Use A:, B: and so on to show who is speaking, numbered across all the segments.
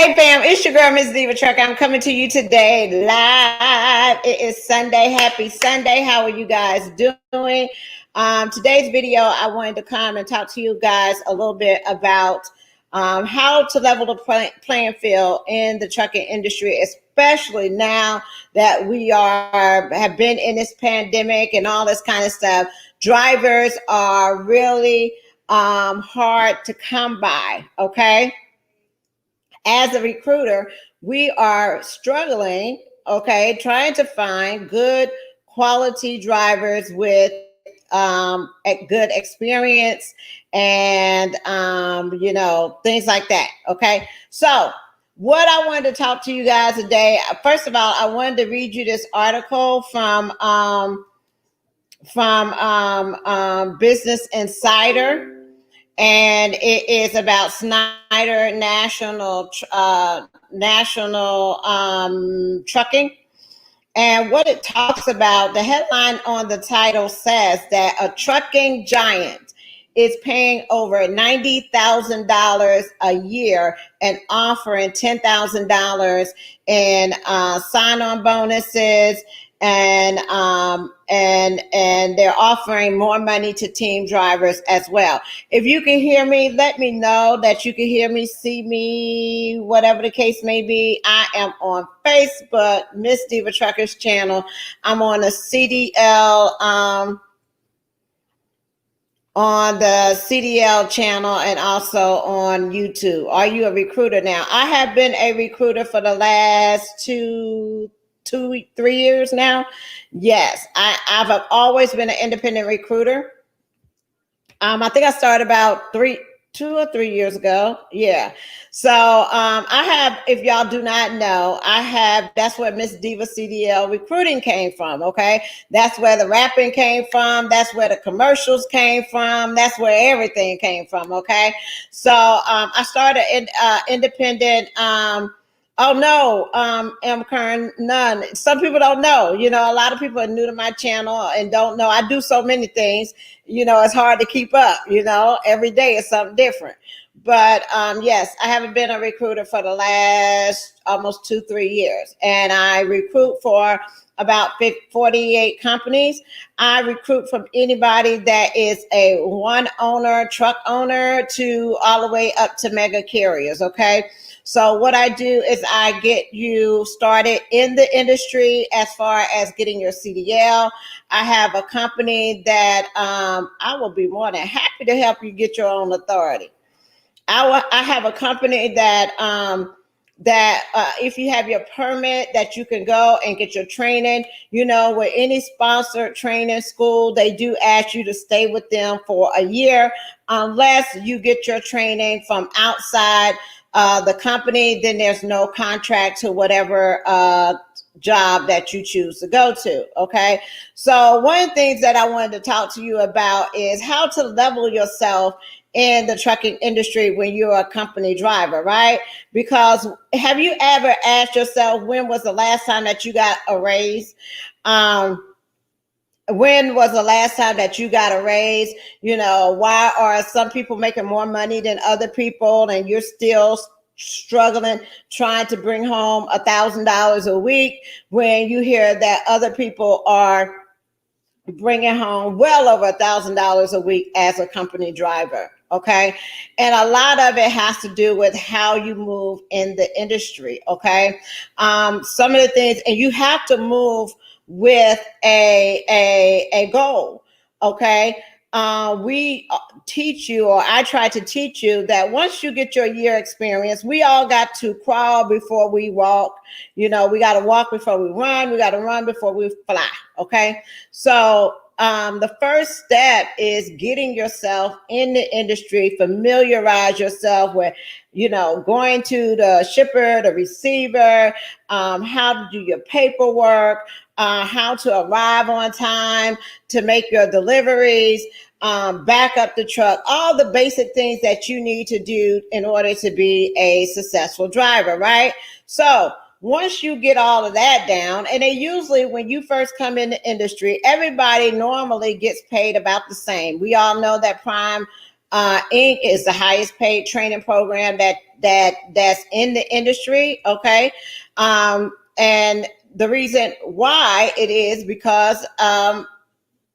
A: Hey fam, it's your girl Miss Diva Truck. I'm coming to you today live. It is Sunday. Happy Sunday. How are you guys doing? Today's video, I wanted to come and talk to you guys a little bit about how to level the playing field in the trucking industry, especially now that we have been in this pandemic and all this kind of stuff. Drivers are really hard to come by, okay? As a recruiter, we are struggling, okay, trying to find good quality drivers with a good experience and, things like that, okay? So what I wanted to talk to you guys today, first of all, I wanted to read you this article from Business Insider. And it is about Snyder National Trucking. And what it talks about, the headline on the title says that a trucking giant is paying over $90,000 a year and offering $10,000 in sign-on bonuses, and they're offering more money to team drivers as well. If you can hear me, let me know that you can hear me, see me, whatever the case may be. I am on Facebook, Miss Diva Truckers channel. I'm on the CDL, on the CDL channel, and also on YouTube. Are you a recruiter now? I have been a recruiter for the last 3 years now. Yes, I've always been an independent recruiter. I think I started about 2 or 3 years ago. Yeah. So I have, if y'all do not know, that's where Miss Diva CDL recruiting came from. Okay. That's where the rapping came from. That's where the commercials came from. That's where everything came from. Okay. So I started independent. Oh no, M. Kern, none. Some people don't know. A lot of people are new to my channel and don't know. I do so many things. It's hard to keep up. Every day is something different. But yes, I haven't been a recruiter for the last almost 2-3 years, and I recruit for about 48 companies. I recruit from anybody that is a one owner, truck owner, to all the way up to mega carriers. Okay. So what I do is I get you started in the industry as far as getting your CDL. I have a company that I will be more than happy to help you get your own authority. I have a company that if you have your permit, that you can go and get your training. With any sponsored training school, they do ask you to stay with them for a year unless you get your training from outside the company. Then there's no contract to whatever job that you choose to go to. Okay. So one of the things that I wanted to talk to you about is how to level yourself in the trucking industry when you're a company driver, right? Because have you ever asked yourself, when was the last time that you got a raise? When was the last time that you got a raise? Why are some people making more money than other people and you're still struggling trying to bring home $1,000 a week when you hear that other people are bringing home well over $1,000 a week as a company driver? Okay. And a lot of it has to do with how you move in the industry. Okay. Some of the things, and you have to move with a goal. Okay. We teach you, or I try to teach you, that once you get your year experience, we all got to crawl before we walk. We got to walk before we run. We got to run before we fly. Okay. So the first step is getting yourself in the industry, familiarize yourself with, going to the shipper, the receiver, how to do your paperwork, how to arrive on time to make your deliveries, back up the truck, all the basic things that you need to do in order to be a successful driver, right? So once you get all of that down, and they usually, when you first come in the industry, everybody normally gets paid about the same. We all know that Prime Inc. is the highest paid training program that's in the industry. Okay. And the reason why it is because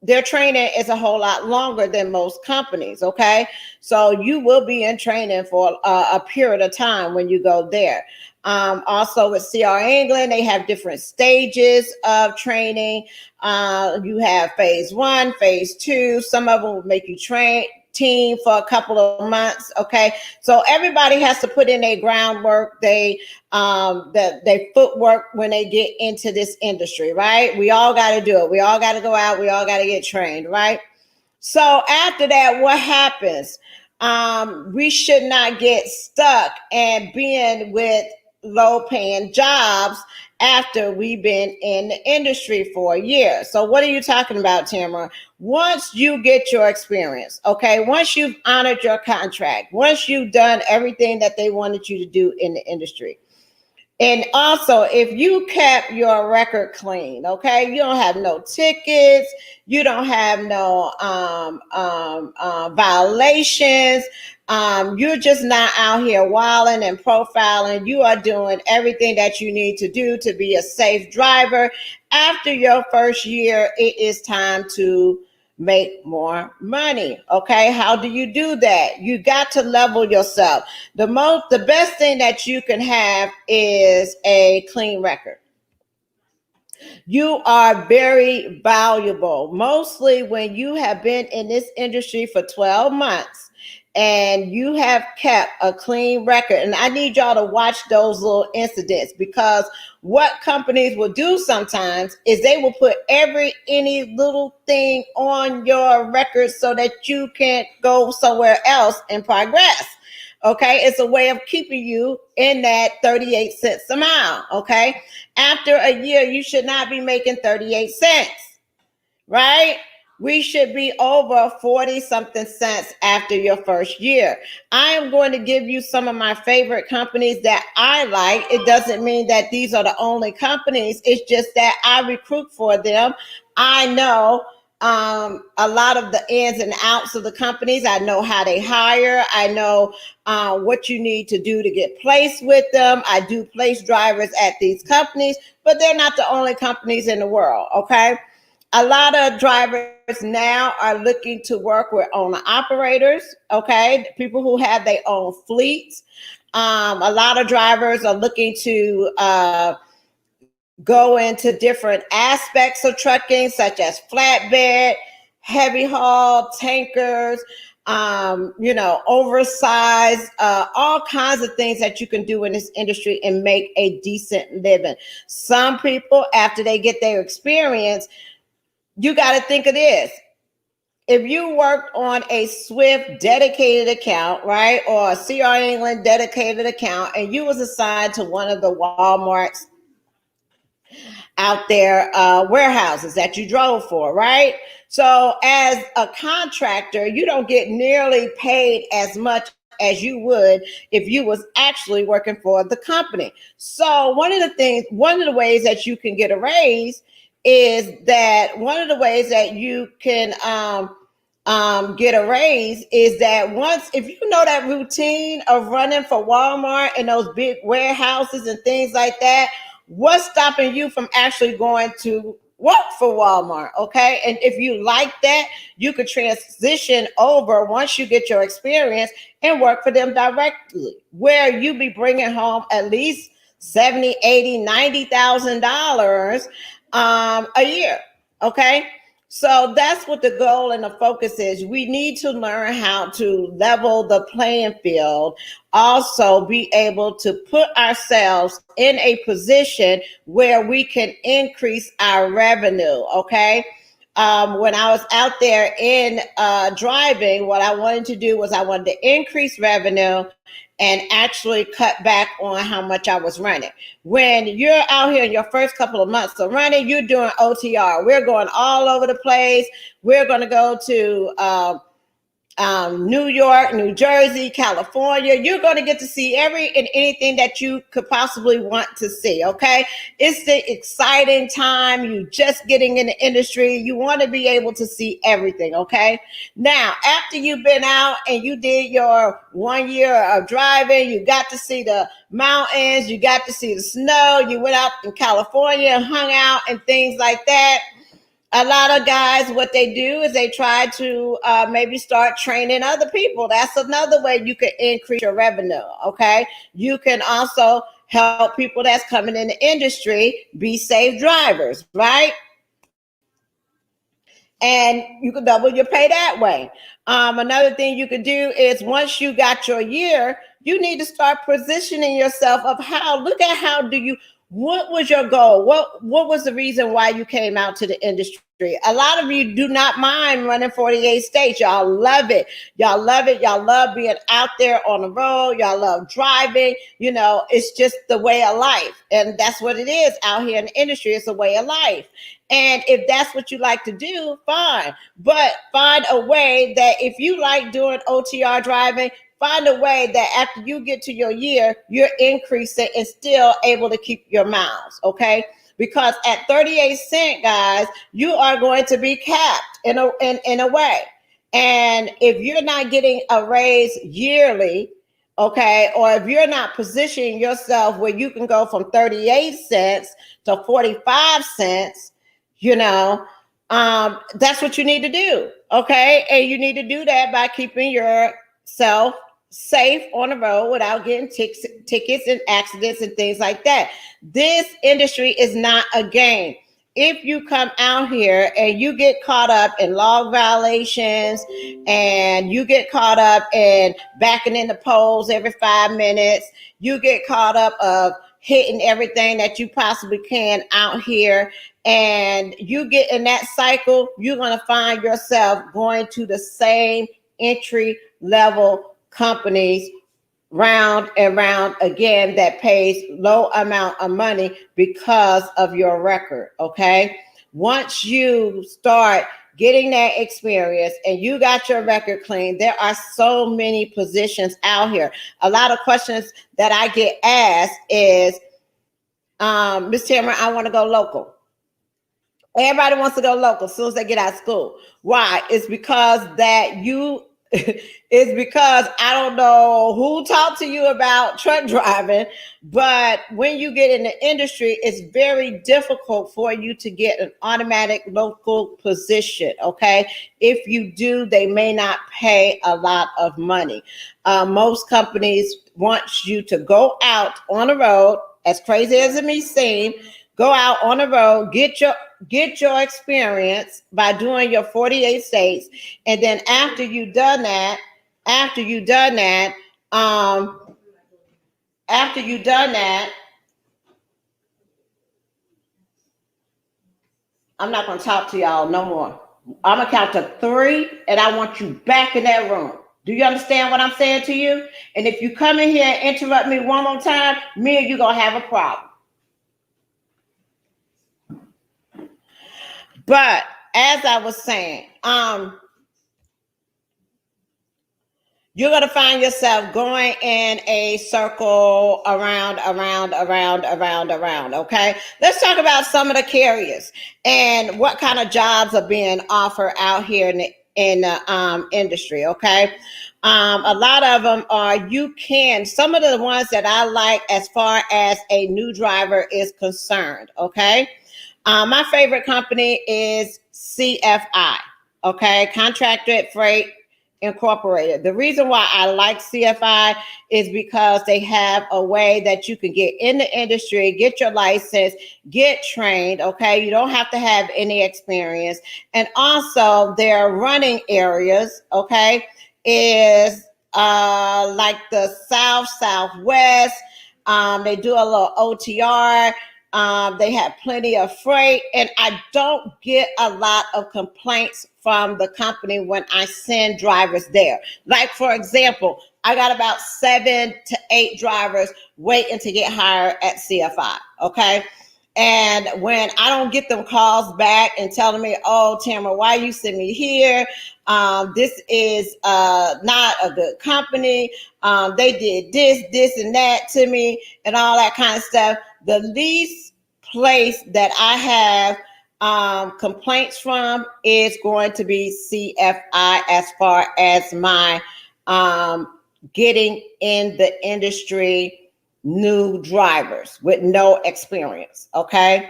A: their training is a whole lot longer than most companies. Okay. So you will be in training for a period of time when you go there. Also with CR England, they have different stages of training. You have phase 1, phase 2. Some of them will make you train team for a couple of months. Okay. So everybody has to put in their groundwork. They footwork when they get into this industry, right? We all got to do it. We all got to go out. We all got to get trained, right? So after that, what happens? We should not get stuck and being with low paying jobs after we've been in the industry for a year. So what are you talking about, Tamara? Once you get your experience, okay, once you've honored your contract, once you've done everything that they wanted you to do in the industry, and also, if you kept your record clean, okay, you don't have no tickets, you don't have no violations, you're just not out here wilding and profiling. You are doing everything that you need to do to be a safe driver. After your first year, it is time to make more money. Okay, how do you do that? You got to level yourself. The best thing that you can have is a clean record. You are very valuable, mostly when you have been in this industry for 12 months and you have kept a clean record. And I need y'all to watch those little incidents, because what companies will do sometimes is they will put any little thing on your record so that you can't go somewhere else and progress. Okay, it's a way of keeping you in that 38 cents a mile. Okay, after a year, you should not be making 38 cents, right? We should be over 40 something cents after your first year. I am going to give you some of my favorite companies that I like. It doesn't mean that these are the only companies. It's just that I recruit for them. I know a lot of the ins and outs of the companies. I know how they hire. I know what you need to do to get placed with them. I do place drivers at these companies, but they're not the only companies in the world. Okay. A lot of drivers now are looking to work with owner operators, okay? People who have their own fleets. A lot of drivers are looking to go into different aspects of trucking, such as flatbed, heavy haul, tankers, oversized, all kinds of things that you can do in this industry and make a decent living. Some people, after they get their experience, you got to think of this. If you worked on a Swift dedicated account, right, or a CR England dedicated account, and you was assigned to one of the Walmarts out there, warehouses that you drove for, right? So as a contractor, you don't get nearly paid as much as you would if you was actually working for the company. So one of the ways that you can get a raise is that if you know that routine of running for Walmart and those big warehouses and things like that, what's stopping you from actually going to work for Walmart? Okay. And if you like that, you could transition over once you get your experience and work for them directly, where you be bringing home at least $70,000, $80,000, $90,000 a year. Okay. So that's what the goal and the focus is. We need to learn how to level the playing field. Also be able to put ourselves in a position where we can increase our revenue. Okay. When I was out there in driving, what I wanted to do was I wanted to increase revenue and actually cut back on how much I was running. When you're out here in your first couple of months of running, you're doing OTR. We're going all over the place. We're going to go to New York, New Jersey, California. You're going to get to see every and anything that you could possibly want to see. Okay. It's the exciting time. You just getting in the industry. You want to be able to see everything. Okay. Now, after you've been out and you did your 1 year of driving, you got to see the mountains, you got to see the snow, you went out in California and hung out and things like that. A lot of guys, what they do is they try to maybe start training other people. That's another way you can increase your revenue. Okay. You can also help people that's coming in the industry be safe drivers, right? And you can double your pay that way. Another thing you could do is once you got your year, you need to start positioning yourself of how, look at how do you, what was your goal? What was the reason why you came out to the industry? A lot of you do not mind running 48 states. Y'all love it. Y'all love it. Y'all love being out there on the road. Y'all love driving. You know, it's just the way of life. And that's what it is out here in the industry. It's a way of life. And if that's what you like to do, fine. But find a way that if you like doing OTR driving, find a way that after you get to your year, you're increasing and still able to keep your miles, okay? Because at 38 cents, guys, you are going to be capped in a way. And if you're not getting a raise yearly, okay, or if you're not positioning yourself where you can go from 38 cents to 45 cents, you know, that's what you need to do, okay? And you need to do that by keeping yourself safe on the road without getting tickets and accidents and things like that. This industry is not a game. If you come out here and you get caught up in log violations and you get caught up in backing in the poles every 5 minutes, you get caught up of hitting everything that you possibly can out here, and you get in that cycle, you're going to find yourself going to the same entry level companies round and round again that pays low amount of money because of your record. Okay. Once you start getting that experience and you got your record clean, there are so many positions out here. A lot of questions that I get asked is, Ms. Tamara, I want to go local. Everybody wants to go local as soon as they get out of school. Why? It's because that you it's because I don't know who talked to you about truck driving, but when you get in the industry, it's very difficult for you to get an automatic local position, okay? If you do, they may not pay a lot of money. Most companies want you to go out on the road, as crazy as it may seem, go out on the road, get your experience by doing your 48 states. And then after you've done that, I'm not going to talk to y'all no more. I'm going to count to 3 and I want you back in that room. Do you understand what I'm saying to you? And if you come in here and interrupt me one more time, me and you going to have a problem. But as I was saying, you're going to find yourself going in a circle around. Okay. Let's talk about some of the carriers and what kind of jobs are being offered out here in the industry. Okay. A lot of them are, some of the ones that I like as far as a new driver is concerned. Okay. My favorite company is CFI, okay, Contracted Freight Incorporated. The reason why I like CFI is because they have a way that you can get in the industry, get your license, get trained, okay? You don't have to have any experience. And also their running areas, okay, is like the Southwest. They do a little OTR. They have plenty of freight, and I don't get a lot of complaints from the company when I send drivers there. Like, for example, I got about 7 to 8 drivers waiting to get hired at CFI, okay? And when I don't get them calls back and telling me, oh, Tamara, why you send me here? This is not a good company. They did this, and that to me, and all that kind of stuff. The least place that I have complaints from is going to be CFI as far as my getting in the industry new drivers with no experience. Okay.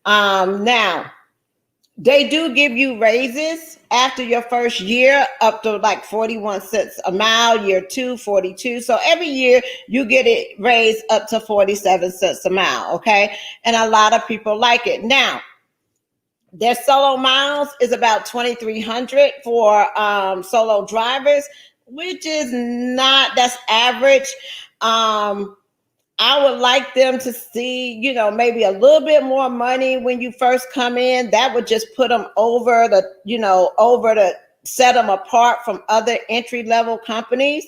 A: Now they do give you raises after your first year up to like 41 cents a mile, year 2, 42. So every year you get it raised up to 47 cents a mile. Okay. And a lot of people like it. Now, their solo miles is about 2,300 for solo drivers, which is not, that's average. I would like them to see, maybe a little bit more money when you first come in. That would just put them over the set them apart from other entry level companies.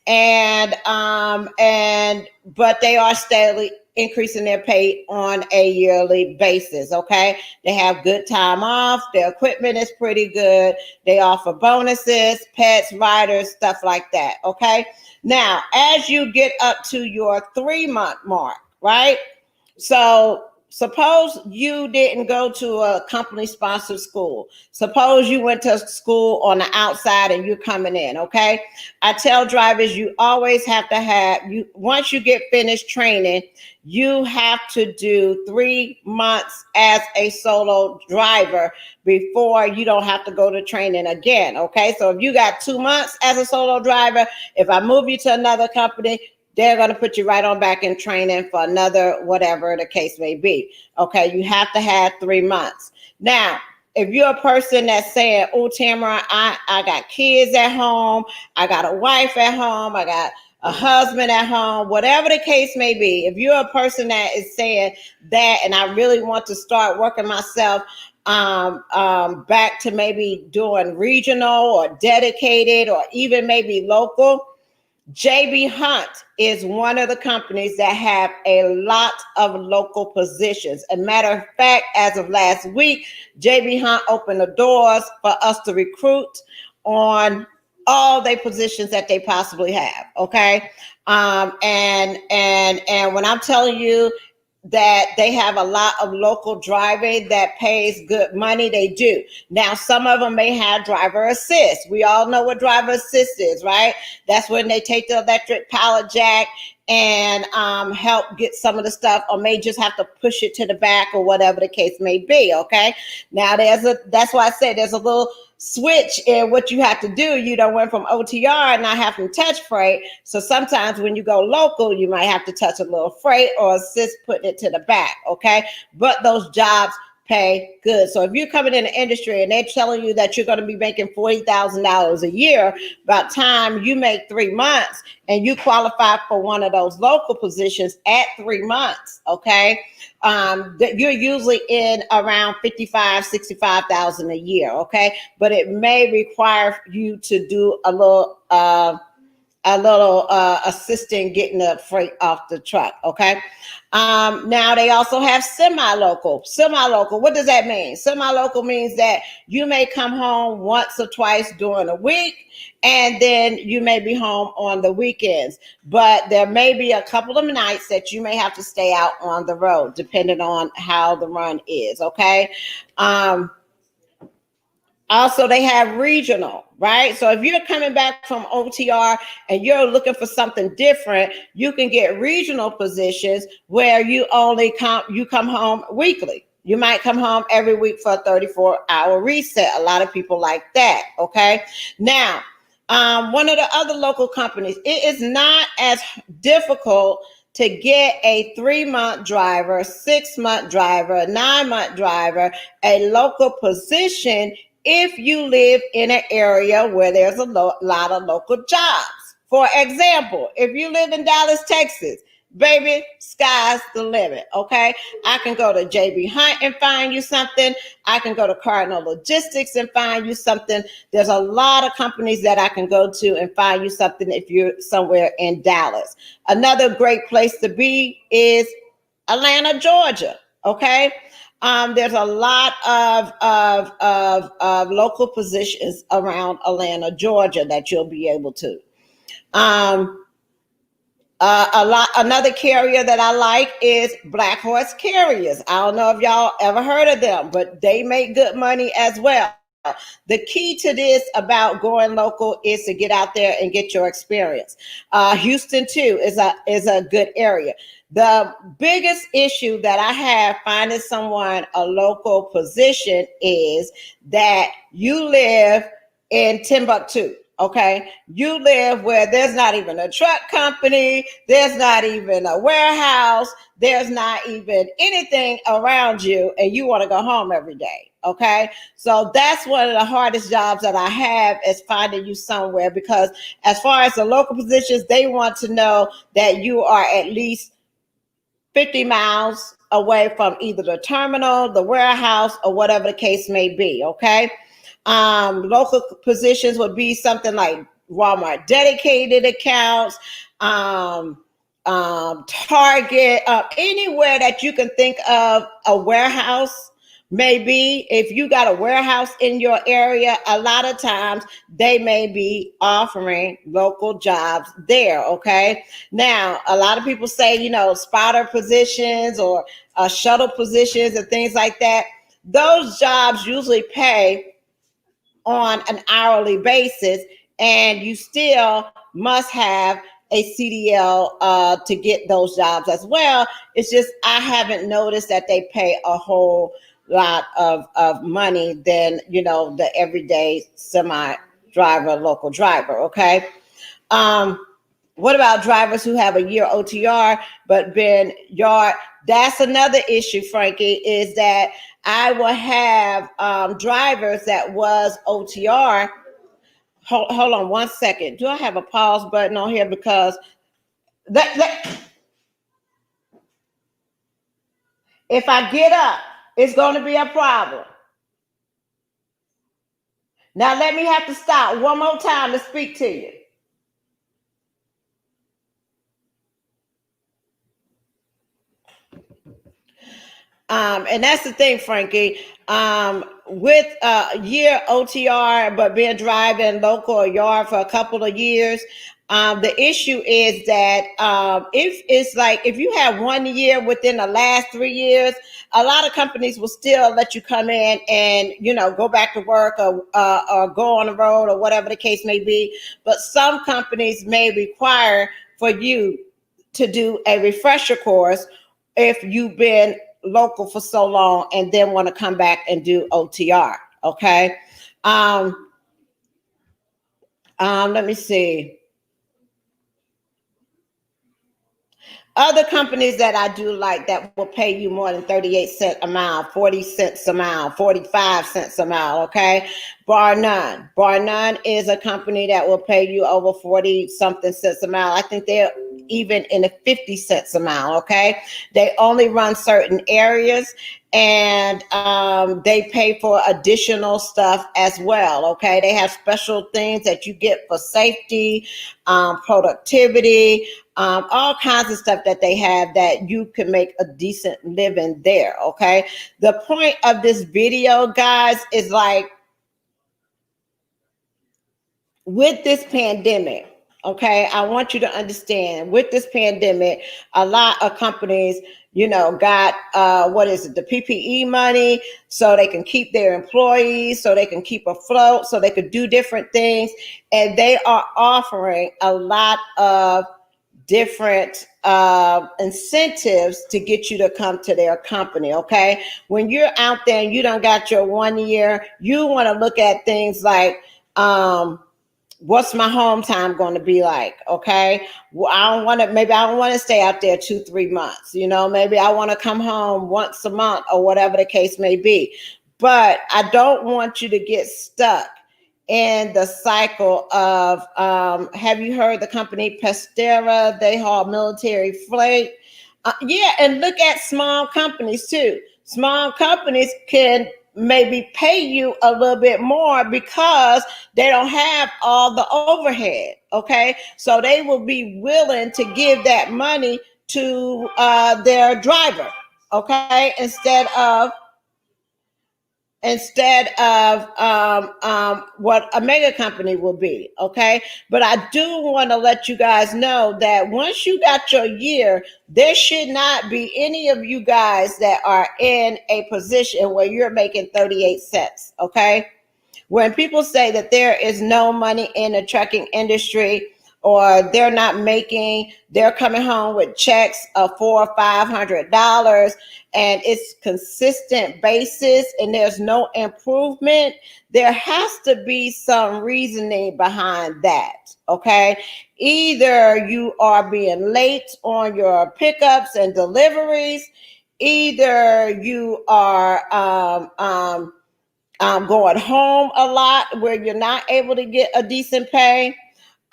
A: But they are steadily increasing their pay on a yearly basis. Okay. They have good time off. Their equipment is pretty good. They offer bonuses, pets, riders, stuff like that. Okay. Now, as you get up to your 3-month mark, right? So suppose you didn't go to a company sponsored school. Suppose you went to school on the outside and you're coming in, okay? I tell drivers you always have to once you get finished training, you have to do 3 months as a solo driver before you don't have to go to training again, okay? So if you got 2 months as a solo driver, if I move you to another company, they're going to put you right on back in training for another, whatever the case may be. Okay, you have to have 3 months. Now, if you're a person that's saying, oh, Tamara, I got kids at home, I got a wife at home, I got a husband at home, whatever the case may be, if you're a person that is saying that, and I really want to start working myself back to maybe doing regional or dedicated or even maybe local, JB Hunt is one of the companies that have a lot of local positions. As a matter of fact, as of last week, JB Hunt opened the doors for us to recruit on all their positions that they possibly have. Okay. And when I'm telling you that they have a lot of local driving that pays good money, they do. Now, some of them may have driver assist. We all know what driver assist is, right? That's when they take the electric pallet jack and help get some of the stuff, or may just have to push it to the back or whatever the case may be. Okay. Now that's why I said there's a little switch in what you have to do. You don't went from OTR and not having to touch freight. So sometimes when you go local, you might have to touch a little freight or assist putting it to the back. Okay. But those jobs pay good. So if you're coming in the industry and they're telling you that you're going to be making $40,000 a year, by the time you make 3 months and you qualify for one of those local positions at 3 months, okay, that you're usually in around 55, 65,000 a year. Okay. But it may require you to do a little assisting getting the freight off the truck. Okay. Now they also have semi-local. Semi-local, what does that mean? Semi-local means that you may come home once or twice during a week, and then you may be home on the weekends. But there may be a couple of nights that you may have to stay out on the road, depending on how the run is. Okay. Also, they have regional, right? So if you're coming back from OTR and you're looking for something different, you can get regional positions where you come home weekly. You might come home every week for a 34-hour reset. A lot of people like that. Okay. Now, one of the other local companies, it is not as difficult to get a 3-month driver, 6-month driver, a 9-month driver, a local position if you live in an area where there's a lot of local jobs. For example, if you live in Dallas, Texas, baby, sky's the limit, okay? I can go to JB Hunt and find you something. I can go to Cardinal Logistics and find you something. There's a lot of companies that I can go to and find you something if you're somewhere in Dallas. Another great place to be is Atlanta, Georgia. Okay. There's a lot of local positions around Atlanta, Georgia that you'll be able to. Um, another carrier that I like is Black Horse Carriers. I don't know if y'all ever heard of them, but they make good money as well. The key to this about going local is to get out there and get your experience. Houston too is a good area. The biggest issue that I have finding someone a local position is that you live in Timbuktu. Okay, you live where there's not even a truck company, there's not even a warehouse, there's not even anything around you, and you want to go home every day. Okay, so that's one of the hardest jobs that I have is finding you somewhere, because as far as the local positions, they want to know that you are at least 50 miles away from either the terminal, the warehouse, or whatever the case may be. Okay. Local positions would be something like Walmart dedicated accounts, Target, anywhere that you can think of a warehouse. Maybe if you got a warehouse in your area, a lot of times they may be offering local jobs there. Okay. Now, a lot of people say, spotter positions or shuttle positions and things like that. Those jobs usually pay on an hourly basis, and you still must have a CDL to get those jobs as well. It's just I haven't noticed that they pay a whole lot of money than the everyday semi driver, local driver. Okay. What about drivers who have a year OTR but been yard? That's another issue, Frankie, is that I will have drivers that was OTR. Hold on one second. Do I have a pause button on here? Because if I get up, it's going to be a problem. Now let me have to stop one more time to speak to you. And that's the thing, Frankie. With year OTR, but being driving local or yard for a couple of years, the issue is that if you have 1 year within the last 3 years, a lot of companies will still let you come in and go back to work or go on the road or whatever the case may be. But some companies may require for you to do a refresher course if you've been local for so long and then want to come back and do OTR. Okay. Let me see. Other companies that I do like that will pay you more than 38 cents a mile, 40 cents a mile, 45 cents a mile, okay? Bar None. Bar None is a company that will pay you over 40 something cents a mile. I think they're even in the 50 cents a mile, okay? They only run certain areas, and they pay for additional stuff as well, okay? They have special things that you get for safety, productivity, all kinds of stuff that they have that you can make a decent living there, okay? The point of this video, guys, is like, with this pandemic, okay, I want you to understand, with this pandemic, a lot of companies, got the PPE money so they can keep their employees, so they can keep afloat, so they could do different things. And they are offering a lot of different incentives to get you to come to their company. Okay. When you're out there and you don't got your 1 year, you want to look at things like, what's my home time going to be like? Okay. Well, I don't want to stay out there 2-3 months. Maybe I want to come home once a month or whatever the case may be. But I don't want you to get stuck in the cycle of, have you heard the company Pestera? They haul military freight. And look at small companies too. Small companies can maybe pay you a little bit more because they don't have all the overhead. Okay. So they will be willing to give that money to their driver. okay, instead of what a mega company will be, okay? But I do want to let you guys know that once you got your year, there should not be any of you guys that are in a position where you're making 38 cents, okay? When people say that there is no money in the trucking industry, or they're coming home with checks of $400 or $500, and it's consistent basis and there's no improvement, there has to be some reasoning behind that, okay? Either you are being late on your pickups and deliveries, either you are going home a lot where you're not able to get a decent pay.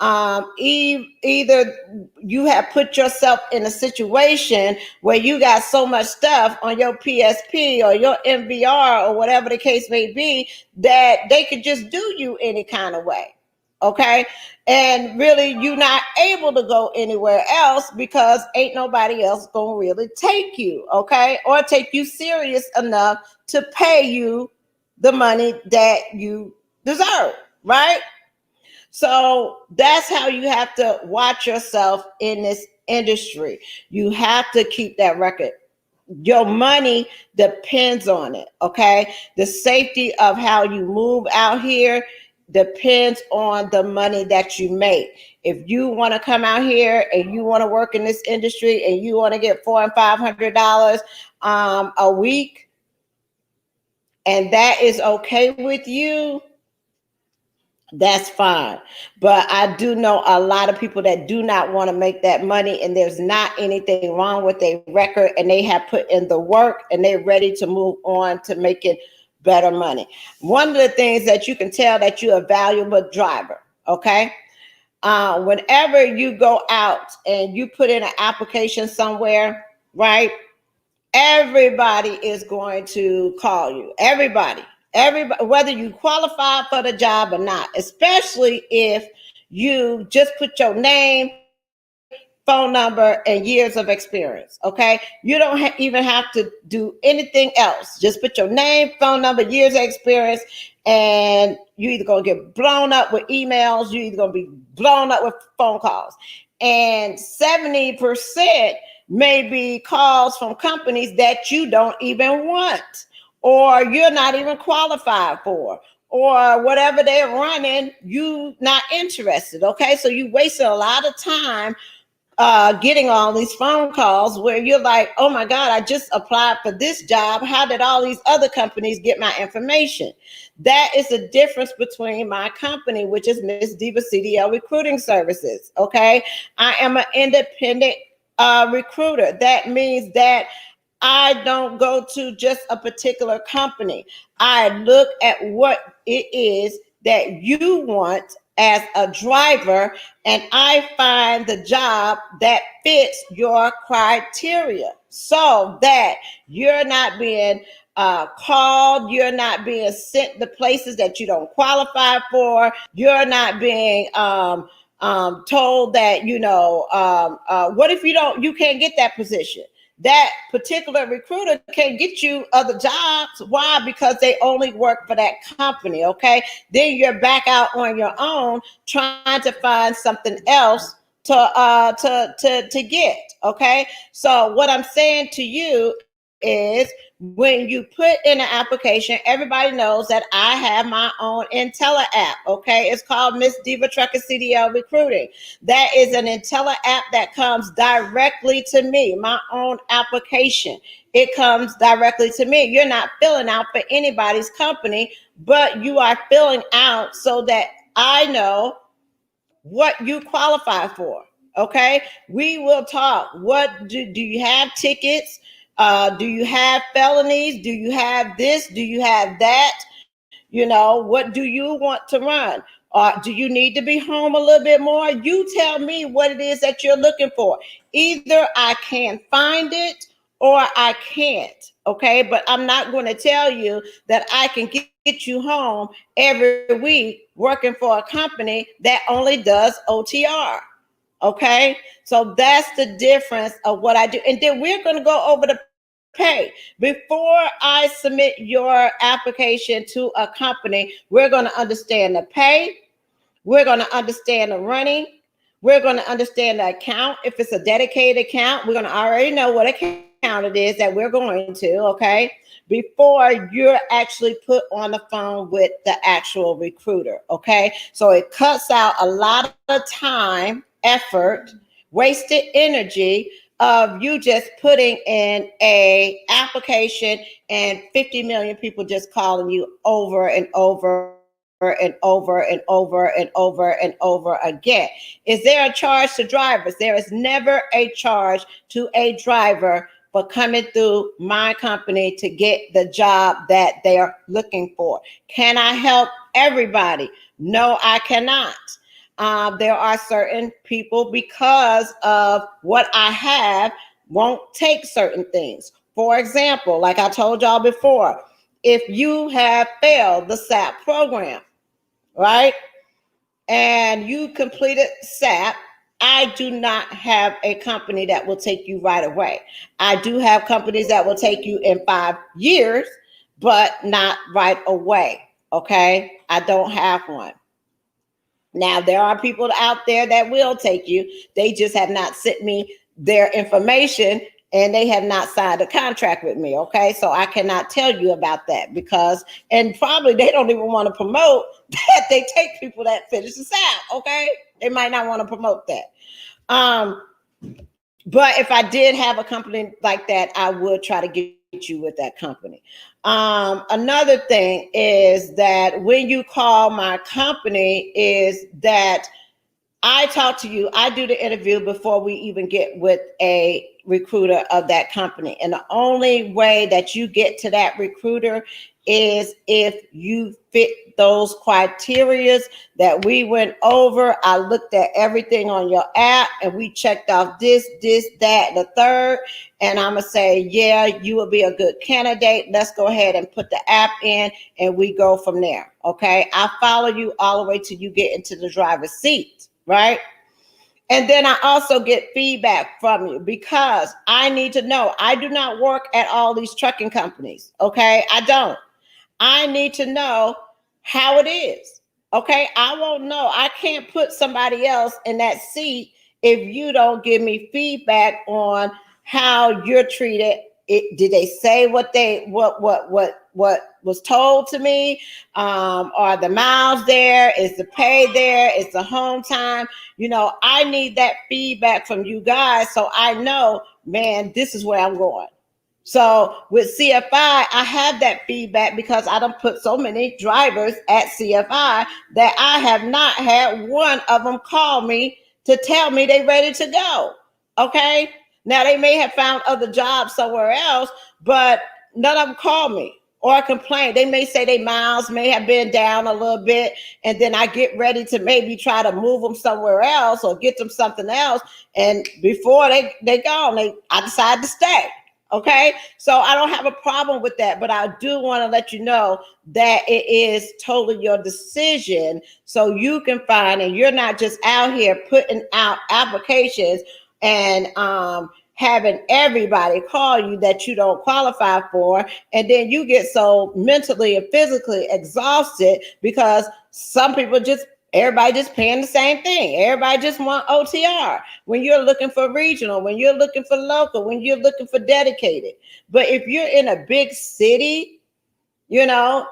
A: Either you have put yourself in a situation where you got so much stuff on your PSP or your MVR or whatever the case may be that they could just do you any kind of way. Okay. And really, you're not able to go anywhere else because ain't nobody else gonna really take you. Okay. Or take you serious enough to pay you the money that you deserve. Right. So that's how you have to watch yourself in this industry. You have to keep that record. Your money depends on it, okay? The safety of how you move out here depends on the money that you make. If you want to come out here and you want to work in this industry and you want to get $400 and $500 a week, and that is okay with you, that's fine. But I do know a lot of people that do not want to make that money, and there's not anything wrong with their record, and they have put in the work and they're ready to move on to making better money. One of the things that you can tell that you're a valuable driver, okay? Whenever you go out and you put in an application somewhere, right? Everybody is going to call you. Everybody, whether you qualify for the job or not, especially if you just put your name, phone number, and years of experience. Okay. You don't even have to do anything else. Just put your name, phone number, years of experience, and you're either going to get blown up with emails, you're either going to be blown up with phone calls. And 70% may be calls from companies that you don't even want, or you're not even qualified for, or whatever they're running, you not interested. Okay. So you wasted a lot of time getting all these phone calls where you're like, oh my God, I just applied for this job. How did all these other companies get my information? That is the difference between my company, which is Miss Diva CDL Recruiting Services. Okay. I am an independent recruiter. That means that I don't go to just a particular company. I look at what it is that you want as a driver, and I find the job that fits your criteria so that you're not being called, you're not being sent to places that you don't qualify for, you're not being told that, what if you can't get that position? That particular recruiter can get you other jobs. Why? Because they only work for that company. Okay. Then you're back out on your own trying to find something else to get. Okay. So what I'm saying to you is, when you put in an application, everybody knows that I have my own Intella app. Okay. It's called Miss Diva Trucker CDL Recruiting. That is an Intella app that comes directly to me, my own application. It comes directly to me. You're not filling out for anybody's company, but you are filling out so that I know what you qualify for. Okay. We will talk. What do you have tickets? Do you have felonies? Do you have this? Do you have that? What do you want to run? Do you need to be home a little bit more? You tell me what it is that you're looking for. Either I can find it or I can't. Okay. But I'm not going to tell you that I can get you home every week working for a company that only does OTR. Okay. So that's the difference of what I do. And then we're going to go over the pay. Before I submit your application to a company, we're going to understand the pay. We're going to understand the running. We're going to understand the account. If it's a dedicated account, we're going to already know what account it is that we're going to, okay, before you're actually put on the phone with the actual recruiter, okay? So it cuts out a lot of time, effort, wasted energy of you just putting in a application and 50 million people just calling you over and over and over and over and over and over again. Is there a charge to drivers? There is never a charge to a driver for coming through my company to get the job that they are looking for. Can I help everybody? No, I cannot. There are certain people, because of what I have, won't take certain things. For example, like I told y'all before, if you have failed the SAP program, right, and you completed SAP, I do not have a company that will take you right away. I do have companies that will take you in 5 years, but not right away. Okay, I don't have one. Now, there are people out there that will take you. They just have not sent me their information and they have not signed a contract with me. Okay, so I cannot tell you about that because, and probably they don't even want to promote that they take people that finish the SAP. Okay, they might not want to promote that. But if I did have a company like that, I would try to get you with that company. Another thing is that when you call my company, is that I talk to you, I do the interview before we even get with a recruiter of that company. And the only way that you get to that recruiter is if you fit those criterias that we went over. I looked at everything on your app and we checked off this, that, and the third. And I'm going to say, yeah, you will be a good candidate. Let's go ahead and put the app in and we go from there. Okay. I follow you all the way till you get into the driver's seat. Right. And then I also get feedback from you because I need to know. I do not work at all these trucking companies. Okay. I don't. I need to know how it is. Okay. I won't know. I can't put somebody else in that seat if you don't give me feedback on how you're treated. Did they say what was told to me? Are the miles there? Is the pay there? Is the home time? You know, I need that feedback from you guys so I know, man, this is where I'm going. So with CFI, I have that feedback because I don't put so many drivers at CFI that I have not had one of them call me to tell me they're ready to go. Okay. Now they may have found other jobs somewhere else, but none of them call me or complain. They may say their miles may have been down a little bit, and then I get ready to maybe try to move them somewhere else or get them something else. And before they gone, I decide to stay. Okay, so I don't have a problem with that, but I do want to let you know that it is totally your decision so you can find, and you're not just out here putting out applications and having everybody call you that you don't qualify for, and then you get so mentally and physically exhausted because some people just, everybody just paying the same thing. Everybody just want OTR when you're looking for regional, when you're looking for local, when you're looking for dedicated. But if you're in a big city, you know,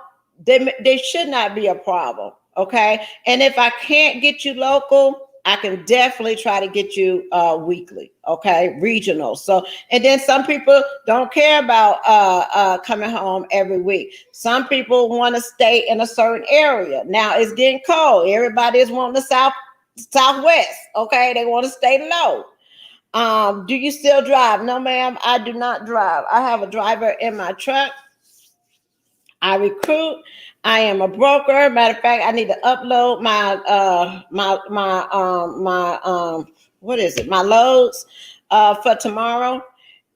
A: they should not be a problem. Okay. And if I can't get you local, I can definitely try to get you weekly, okay, regional. So, and then some people don't care about coming home every week. Some people want to stay in a certain area. Now it's getting cold. Everybody is wanting the southwest, okay? They want to stay low. Do you still drive? No, ma'am, I do not drive. I have a driver in my truck. I recruit. I am a broker. Matter of fact, I need to upload my what is it? My loads for tomorrow.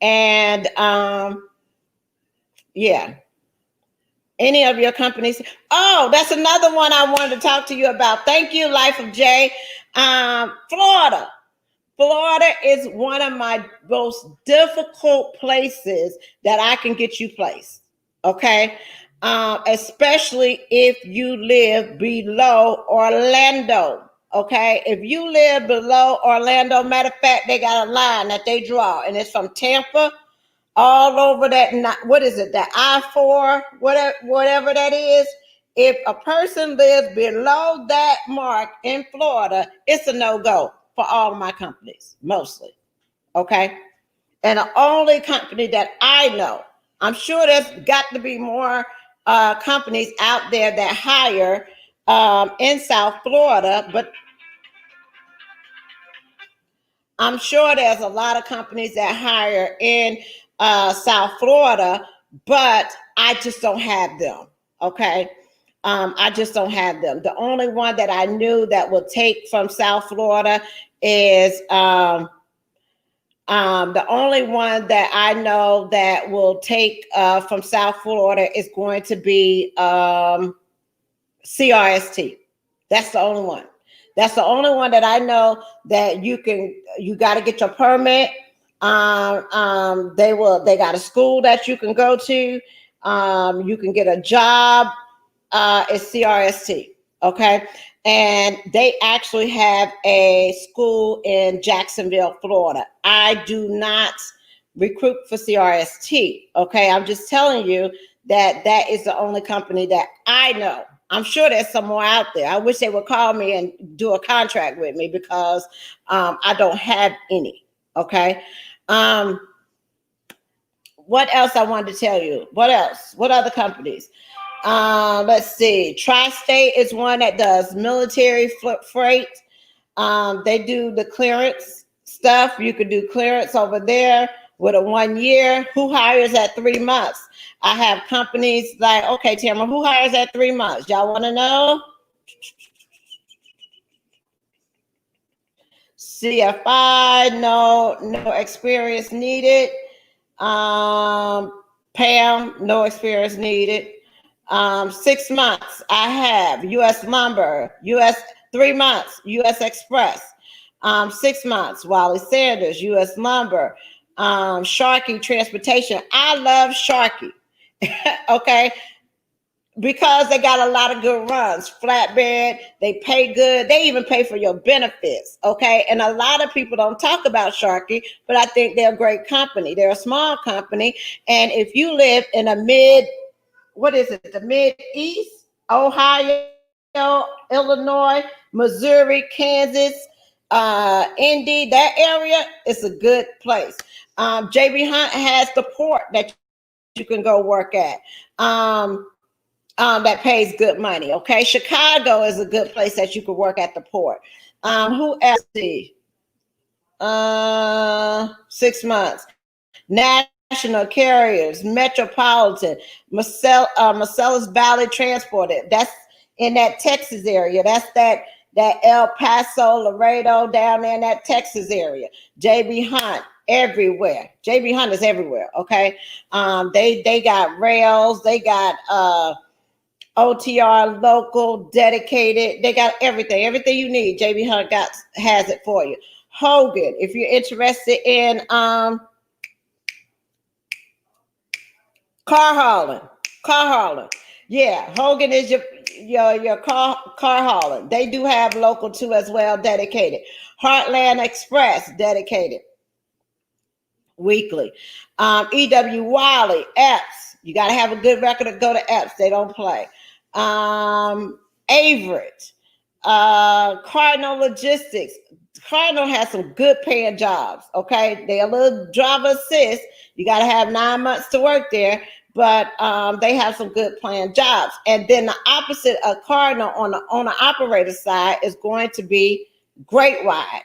A: And yeah. Any of your companies? Oh, that's another one I wanted to talk to you about. Thank you, Life of Jay. Florida. Florida is one of my most difficult places that I can get you placed. Okay. Especially if you live below Orlando. Okay. If you live below Orlando, matter of fact, they got a line that they draw, and it's from Tampa all over that. What is it? That I-4, whatever that is. If a person lives below that mark in Florida, it's a no-go for all of my companies, mostly. Okay. And the only company that I know, I'm sure there's got to be more companies out there that hire in South Florida, but I'm sure there's a lot of companies that hire in South Florida, but I just don't have them. Okay. I just don't have them. The only one that I knew that will take from South Florida is the only one that I know that will take from South Florida is going to be CRST. That's the only one. That's the only one that I know that you got to get your permit. They got a school that you can go to. You can get a job. It's CRST. Okay. And they actually have a school in Jacksonville, Florida. I do not recruit for CRST. Okay. I'm just telling you that is the only company that I know. I'm sure there's some more out there. I wish they would call me and do a contract with me because I don't have any. Okay. What else I wanted to tell you? What else? What other companies? Let's see. Tri-State is one that does military freight. They do the clearance stuff. You could do clearance over there with a 1 year. Who hires at 3 months? I have companies like, okay, Tamara, who hires at 3 months? Y'all want to know? CFI, no experience needed. Pam, no experience needed. 6 months, I have U.S. Lumber, 3 months, U.S. Express. 6 months, Wally Sanders, U.S. Lumber. Sharkey Transportation. I love Sharkey. Okay. Because they got a lot of good runs, flatbed, they pay good, they even pay for your benefits, okay? And a lot of people don't talk about Sharkey, but I think they're a great company. They're a small company, and if you live in a the Mid-East, Ohio, Illinois, Missouri, Kansas, Indy, that area, it's a good place. JB Hunt has the port that you can go work at. That pays good money. Okay. Chicago is a good place that you could work at the port. Who else? 6 months. National Carriers, Metropolitan, Marcellus Valley Transported. That's in that Texas area. That's that El Paso, Laredo, down there in that Texas area. JB Hunt. Everywhere. JB Hunt is everywhere. Okay. They got rails. They got OTR, local, dedicated. They got everything you need. JB Hunt has it for you. Hogan, if you're interested in car hauling. Yeah, Hogan is your car hauling. They do have local too as well, dedicated. Heartland Express, dedicated weekly. EW Wiley, Epps. You got to have a good record to go to Epps. They don't play. Averett, Cardinal Logistics. Cardinal has some good paying jobs. Okay. They a little driver assist. You got to have 9 months to work there, but they have some good paying jobs. And then the opposite of Cardinal on the operator side is going to be Great Wide.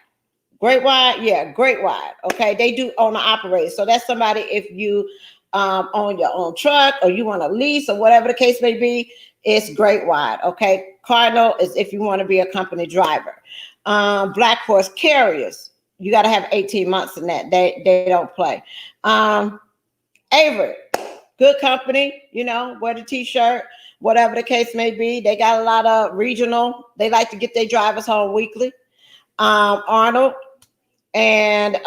A: Great Wide. Okay. They do owner operator. So that's somebody, if you own your own truck or you want to lease or whatever the case may be, it's Great Wide. Okay. Cardinal is if you want to be a company driver. Black Horse Carriers. You got to have 18 months in that. They don't play. Averett, good company, wear the t-shirt, whatever the case may be. They got a lot of regional. They like to get their drivers home weekly. Arnold And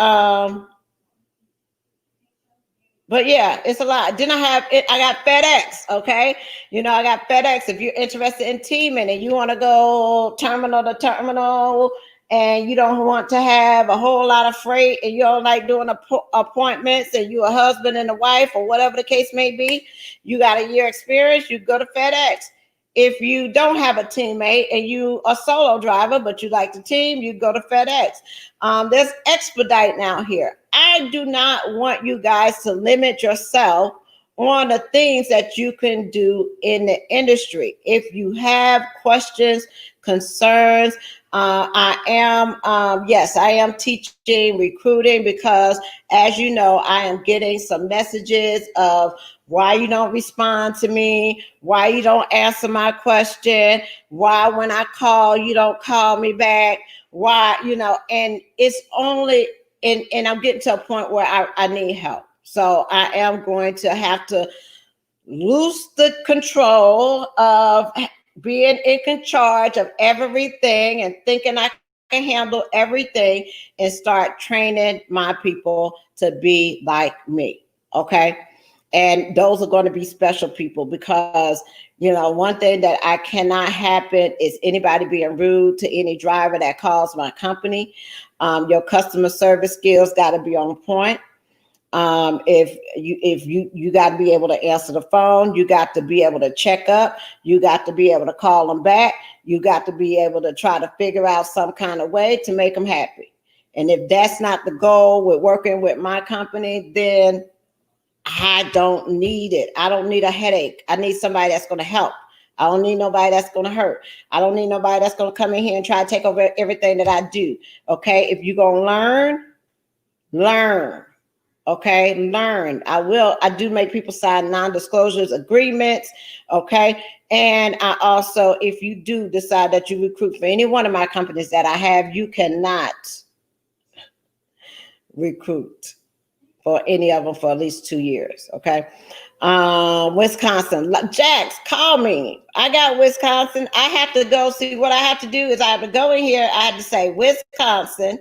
A: but yeah, it's a lot. Then I have it. I got FedEx. Okay, I got FedEx. If you're interested in teaming and you want to go terminal to terminal, and you don't want to have a whole lot of freight, and you don't like doing appointments, and you're a husband and a wife, or whatever the case may be, you got a year experience. You go to FedEx. If you don't have a teammate and you a solo driver, but you like the team, you go to FedEx. There's Expedite now here. I do not want you guys to limit yourself on the things that you can do in the industry. If you have questions, concerns, I am teaching recruiting because, as you know, I am getting some messages of why you don't respond to me, why you don't answer my question, why when I call, you don't call me back, why, and it's only, and I'm getting to a point where I need help. So I am going to have to lose the control of being in charge of everything and thinking I can handle everything and start training my people to be like me. Okay. And those are going to be special people because, one thing that I cannot happen is anybody being rude to any driver that calls my company. Your customer service skills got to be on point. If you got to be able to answer the phone, you got to be able to check up, you got to be able to call them back, you got to be able to try to figure out some kind of way to make them happy. And if that's not the goal with working with my company, then I don't need it. I don't need a headache. I need somebody that's going to help. I don't need nobody that's going to hurt. I don't need nobody that's going to come in here and try to take over everything that I do. Okay. If you're going to learn. Okay, learn. I do make people sign non-disclosures agreements. Okay. And I also, if you do decide that you recruit for any one of my companies that I have, you cannot recruit for any of them for at least 2 years. Okay. Wisconsin, Jax, call me. I got Wisconsin. I have to go see what I have to do is I have to go in here. I have to say Wisconsin.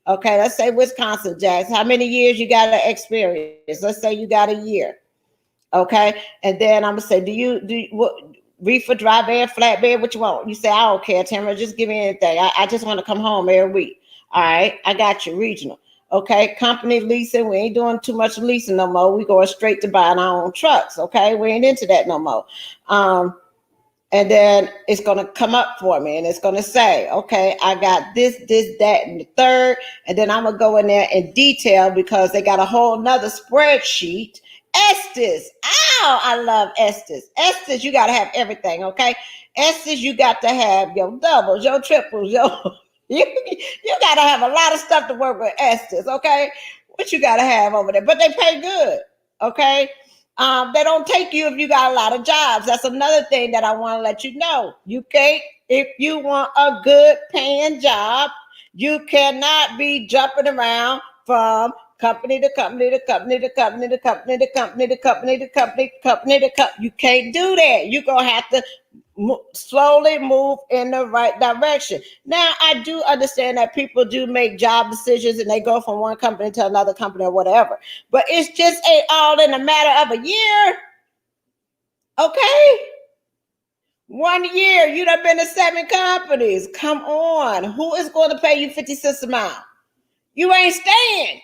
A: Okay, let's say Wisconsin, Jax. How many years you got to experience? Let's say you got a year. Okay, and then I'm gonna say, do you what, reefer, dry van, flatbed? What you want? You say, I don't care, Tamara. Just give me anything. I just want to come home every week. All right, I got you. Regional. Okay, company leasing. We ain't doing too much leasing no more. We going straight to buying our own trucks. Okay, we ain't into that no more. And then it's going to come up for me and it's going to say, okay, I got this, that, and the third. And then I'm going to go in there in detail because they got a whole nother spreadsheet. Estes. Ow, I love Estes. Estes, you got to have everything, okay? Estes, you got to have your doubles, your triples, you got to have a lot of stuff to work with Estes, okay? What you got to have over there? But they pay good, okay? They don't take you if you got a lot of jobs. That's another thing that I want to let you know. You can't, if you want a good paying job, you cannot be jumping around from company to company to company to company to company to company to company to company to company to company. You can't do that. You're going to have to slowly move in the right direction. Now, I do understand that people do make job decisions and they go from one company to another company or whatever, but it's just all in a matter of a year. Okay. 1 year, you done been to 7 companies. Come on. Who is going to pay you 50 cents a mile? You ain't staying.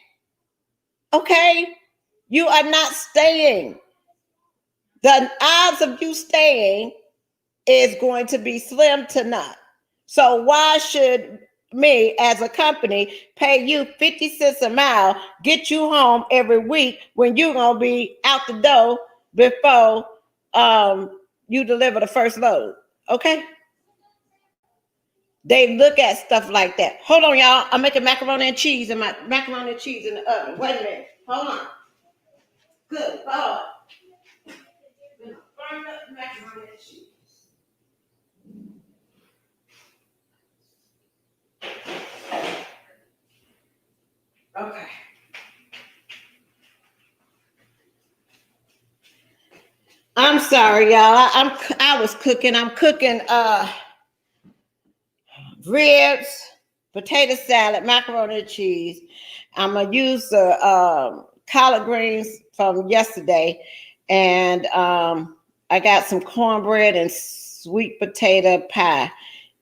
A: Okay. You are not staying. The odds of you staying is going to be slim to none. So why should me as a company pay you 50 cents a mile, get you home every week when you're going to be out the door before you deliver the first load? Okay. They look at stuff like that. Hold on, y'all. I'm making macaroni and cheese in the oven. Wait a minute. Hold on. Good Lord. Burn up macaroni and cheese. Okay. I'm sorry, y'all. I was cooking. I'm cooking ribs potato salad, macaroni and cheese. I'm gonna use the collard greens from yesterday, and I got some cornbread and sweet potato pie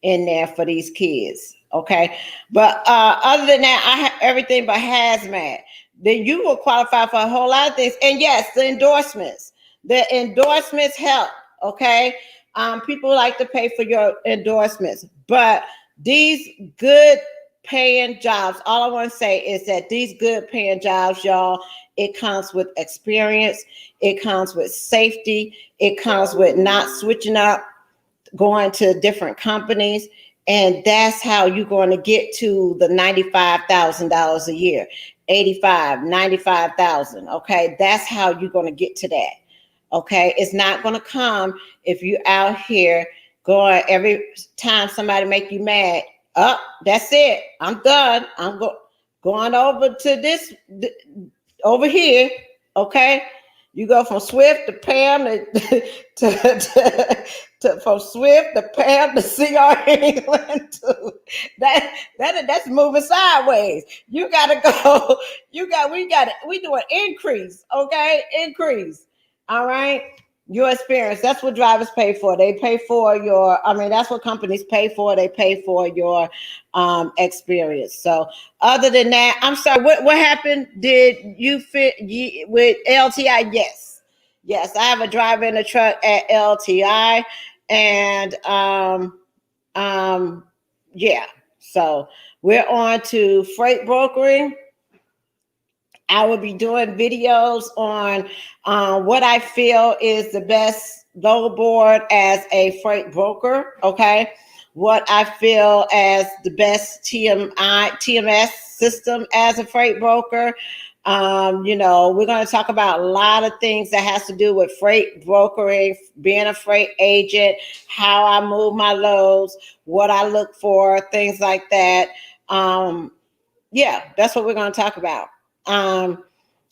A: in there for these kids. Okay, but other than that, I have everything but hazmat. Then you will qualify for a whole lot of things. And yes, the endorsements. The endorsements help. Okay, people like to pay for your endorsements, but these good paying jobs, all I want to say is that these good paying jobs, y'all, it comes with experience, it comes with safety, it comes with not switching up, going to different companies. And that's how you're going to get to the $95,000 a year, 85, 95,000. Okay. That's how you're going to get to that. Okay. It's not going to come if you out here going every time somebody make you mad. Oh, that's it. I'm done. Going over to this over here. Okay. You go from Swift to Pam to from Swift to Pam to CR England to that's moving sideways. You gotta go. We do an increase, okay? Increase. All right. Your experience. That's what drivers pay for. They pay for that's what companies pay for. They pay for your experience. So other than that, I'm sorry, what happened? Did you fit with LTI? Yes, I have a driver in the truck at LTI, and yeah. So we're on to freight brokering. I will be doing videos on what I feel is the best load board as a freight broker. Okay. What I feel as the best TMS system as a freight broker. We're going to talk about a lot of things that has to do with freight brokering, being a freight agent, how I move my loads, what I look for, things like that. Yeah, that's what we're going to talk about.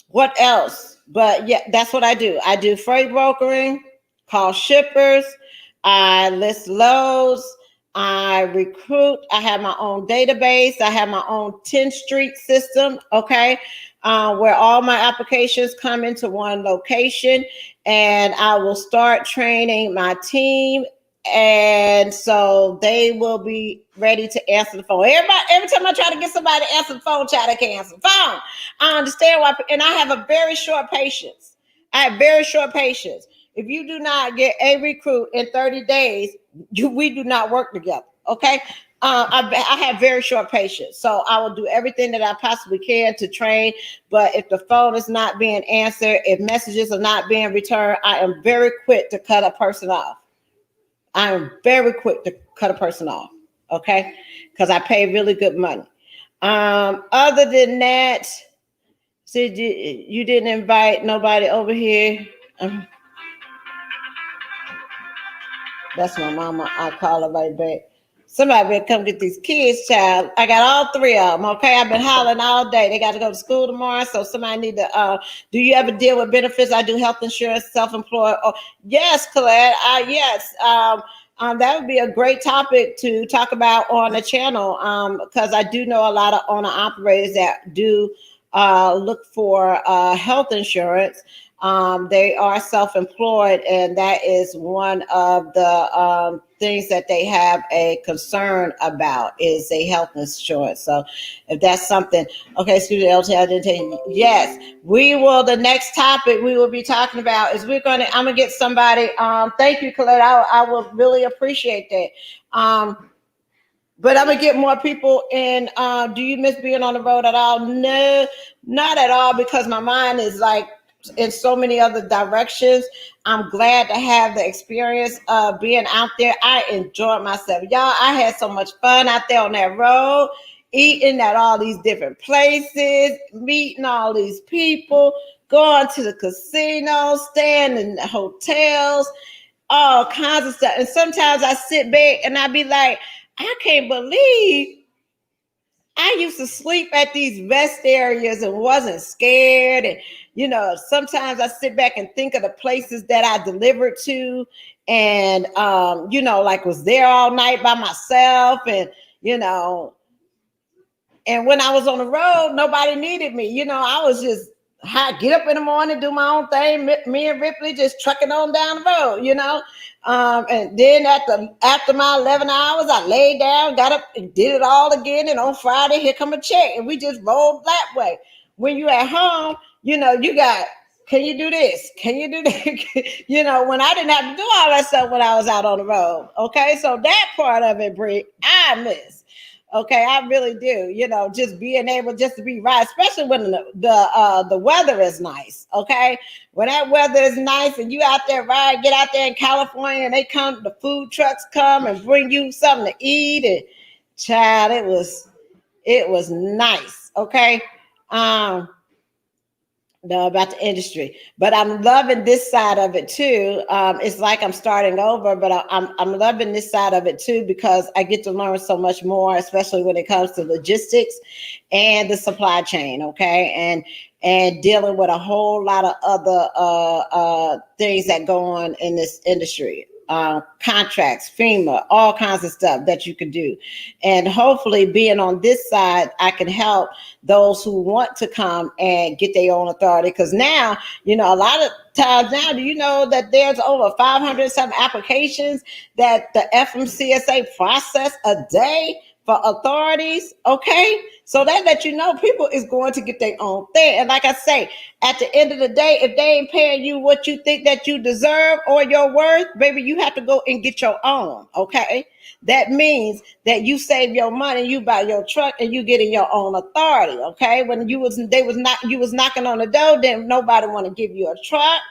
A: What else? But yeah, that's what I do. I do freight brokering, call shippers, I list loads, I recruit, I have my own database, I have my own 10th Street system, okay, where all my applications come into one location, and I will start training my team. And so they will be ready to answer the phone. Every time I try to get somebody to answer the phone, child, they can't answer the phone. I understand why, and I have a very short patience. I have very short patience. If you do not get a recruit in 30 days, we do not work together. Okay. I have very short patience. So I will do everything that I possibly can to train. But if the phone is not being answered, if messages are not being returned, I am very quick to cut a person off. I am very quick to cut a person off, okay? Because I pay really good money. Other than that, see, you didn't invite nobody over here. That's my mama. I call her right back. Somebody better come get these kids, child. I got all three of them, okay? I've been hollering all day. They got to go to school tomorrow, so somebody need to, do you ever deal with benefits? I do health insurance, self-employed. Oh, yes, Colette, yes. That would be a great topic to talk about on the channel, because I do know a lot of owner-operators that do look for health insurance. They are self-employed, and that is one of the things that they have a concern about is a health insurance. So if that's something, okay, excuse me, LT, I didn't tell you. Yes, we will. The next topic we will be talking about is I'm going to get somebody. Thank you, Colette. I will really appreciate that. But I'm gonna get more people in. Do you miss being on the road at all? No, not at all, because my mind is like in so many other directions. I'm glad to have the experience of being out there. I enjoyed myself. Y'all, I had so much fun out there on that road, eating at all these different places, meeting all these people, going to the casino, staying in the hotels, all kinds of stuff. And sometimes I sit back and I be like, I can't believe I used to sleep at these rest areas and wasn't scared. And, sometimes I sit back and think of the places that I delivered to and, like was there all night by myself. And, And when I was on the road, nobody needed me. You know, I was just get up in the morning, do my own thing. Me and Ripley just trucking on down the road, you know. And then after my 11 hours, I laid down, got up and did it all again. And on Friday, here come a check. And we just rolled that way. When you at home, you know, you got, can you do this? Can you do that? You know, when I didn't have to do all that stuff when I was out on the road. Okay, so that part of it, Brie, I miss. Okay, I really do. You know, just being able just to be right, especially when the weather is nice. Okay, when that weather is nice and you out there ride, get out there in California, and the food trucks come and bring you something to eat, and child, it was nice. Okay, no, about the industry, but I'm loving this side of it too. It's like I'm starting over, but I'm loving this side of it too because I get to learn so much more, especially when it comes to logistics and the supply chain. Okay, and dealing with a whole lot of other things that go on in this industry. Contracts, FEMA, all kinds of stuff that you can do. And hopefully being on this side, I can help those who want to come and get their own authority. Because now, you know, a lot of times now, do you know that there's over 500 some applications that the FMCSA process a day for authorities? Okay, so that let you know people is going to get their own thing. And like I say, at the end of the day, if they ain't paying you what you think that you deserve or your worth, baby, you have to go and get your own. Okay, that means that you save your money, you buy your truck, and you get in your own authority. Okay, when you was knocking on the door, then nobody want to give you a truck.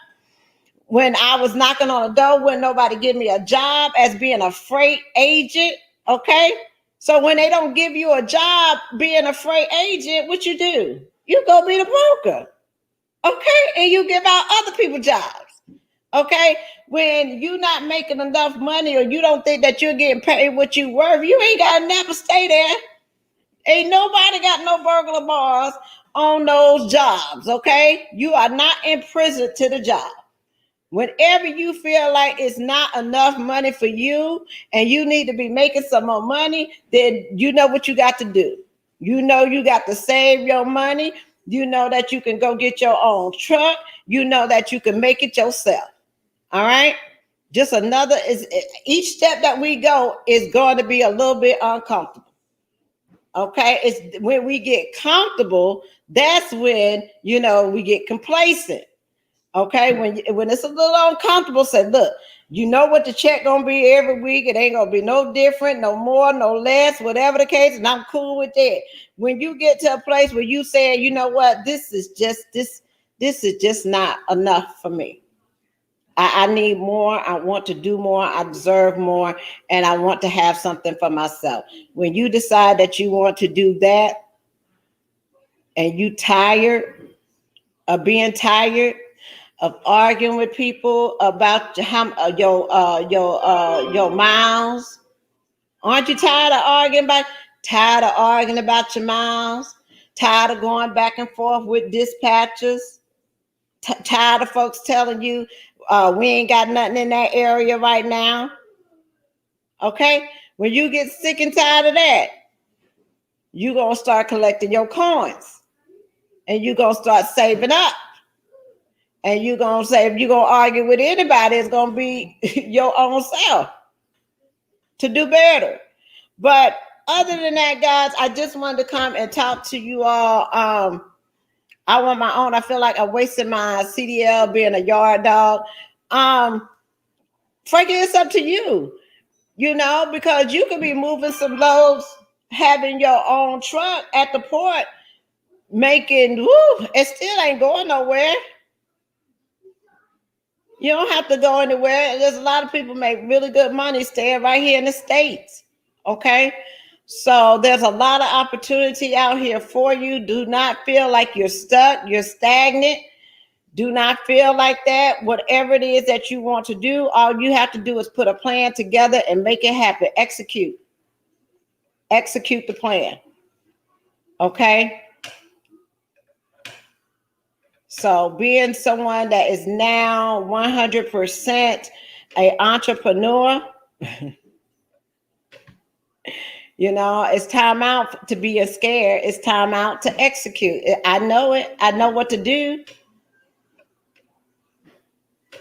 A: When I was knocking on the door, wouldn't nobody give me a job as being a freight agent. Okay, so when they don't give you a job being a freight agent, what you do? You go be the broker. Okay, and you give out other people jobs. Okay, when you're not making enough money or you don't think that you're getting paid what you worth, you ain't got to never stay there. Ain't nobody got no burglar bars on those jobs. Okay, you are not in prison to the job. Whenever you feel like it's not enough money for you and you need to be making some more money, then you know what you got to do. You know you got to save your money. You know that you can go get your own truck. You know that you can make it yourself. All right? Just another is each step that we go is going to be a little bit uncomfortable. Okay? It's when we get comfortable, that's when, you know, we get complacent. Okay, when it's a little uncomfortable, say, look, you know what the check gonna be every week. It ain't gonna be no different, no more, no less, whatever the case, and I'm cool with that. When you get to a place where you say, you know what, this is just not enough for me. I need more. I want to do more. I deserve more, and I want to have something for myself. When you decide that you want to do that, and you tired of being tired of arguing with people about your miles. Aren't you tired of arguing about your miles? Tired of going back and forth with dispatchers? Tired of folks telling you we ain't got nothing in that area right now? Okay? When you get sick and tired of that, you're going to start collecting your coins and you're going to start saving up. And you're going to say, if you're going to argue with anybody, it's going to be your own self to do better. But other than that, guys, I just wanted to come and talk to you all. I want my own. I feel like I'm wasting my CDL being a yard dog. Frankly, it's up to you, you know, because you could be moving some loads, having your own truck at the port, it still ain't going nowhere. You don't have to go anywhere. There's a lot of people make really good money staying right here in the States. Okay. So there's a lot of opportunity out here for you. Do not feel like you're stuck, you're stagnant. Do not feel like that. Whatever it is that you want to do, all you have to do is put a plan together and make it happen. Execute the plan. Okay. So being someone that is now 100% an entrepreneur, You know, it's time out to be scared. It's time out to execute. I know it. I know what to do.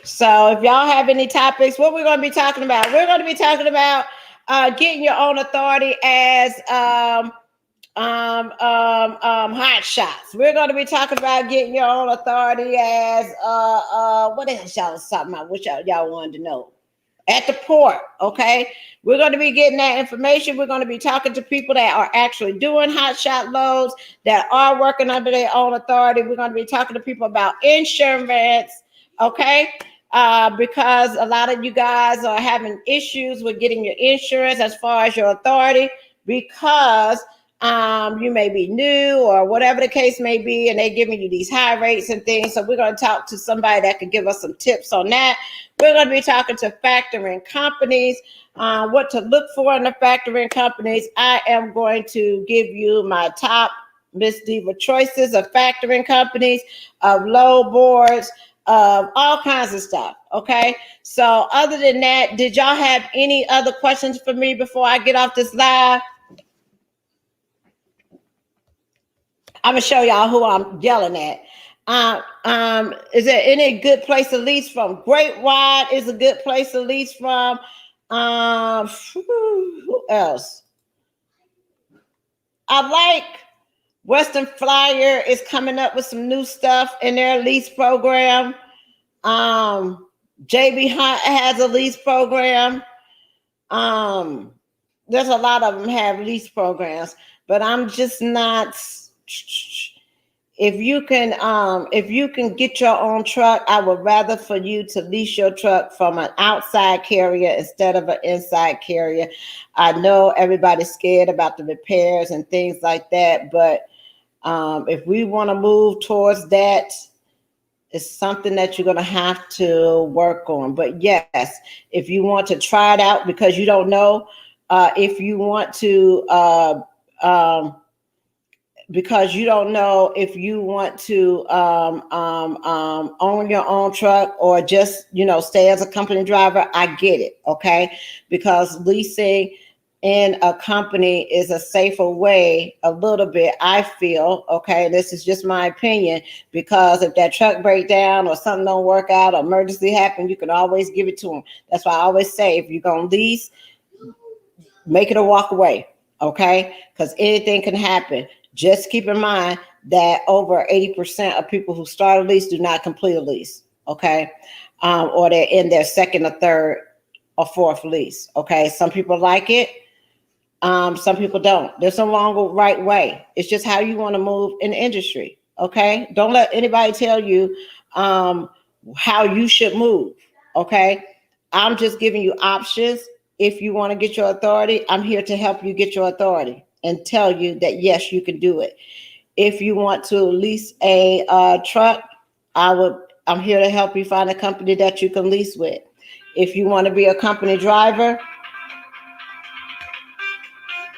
A: So if y'all have any topics, what we're going to be talking about? We're going to be talking about getting your own authority as hot shots. We're going to be talking about getting your own authority as what else y'all was talking about? What y'all wanted to know? At the port, okay? We're going to be getting that information. We're going to be talking to people that are actually doing hot shot loads, that are working under their own authority. We're going to be talking to people about insurance, okay? Because a lot of you guys are having issues with getting your insurance as far as your authority, because you may be new or whatever the case may be, and they're giving you these high rates and things. So we're going to talk to somebody that could give us some tips on that. We're going to be talking to factoring companies, what to look for in the factoring companies. I am going to give you my top Miss Diva choices of factoring companies, of load boards, of all kinds of stuff. Okay. So other than that, did y'all have any other questions for me before I get off this live? I'm gonna show y'all who I'm yelling at. Is there any good place to lease from? Great Wide is a good place to lease from. Who else? I like Western Flyer is coming up with some new stuff in their lease program. JB Hunt has a lease program. There's a lot of them have lease programs, but I'm just not. If you can get your own truck, I would rather for you to lease your truck from an outside carrier instead of an inside carrier. I know everybody's scared about the repairs and things like that, but if we want to move towards that, it's something that you're going to have to work on. But yes, if you want to try it out because you don't know, if you want to because you don't know if you want to own your own truck or just, stay as a company driver, I get it, okay? Because leasing in a company is a safer way a little bit, I feel, okay? This is just my opinion, because if that truck break down or something don't work out or emergency happen, you can always give it to them. That's why I always say, if you're going to lease, make it a walk away, okay? Because anything can happen. Just keep in mind that over 80% of people who start a lease do not complete a lease, okay? Or they're in their second or third or fourth lease, okay? Some people like it. Some people don't. There's no wrong or right way. It's just how you want to move in the industry, okay? Don't let anybody tell you how you should move, okay? I'm just giving you options. If you want to get your authority, I'm here to help you get your authority and tell you that, yes, you can do it. If you want to lease a truck, I'm here to help you find a company that you can lease with. If you want to be a company driver,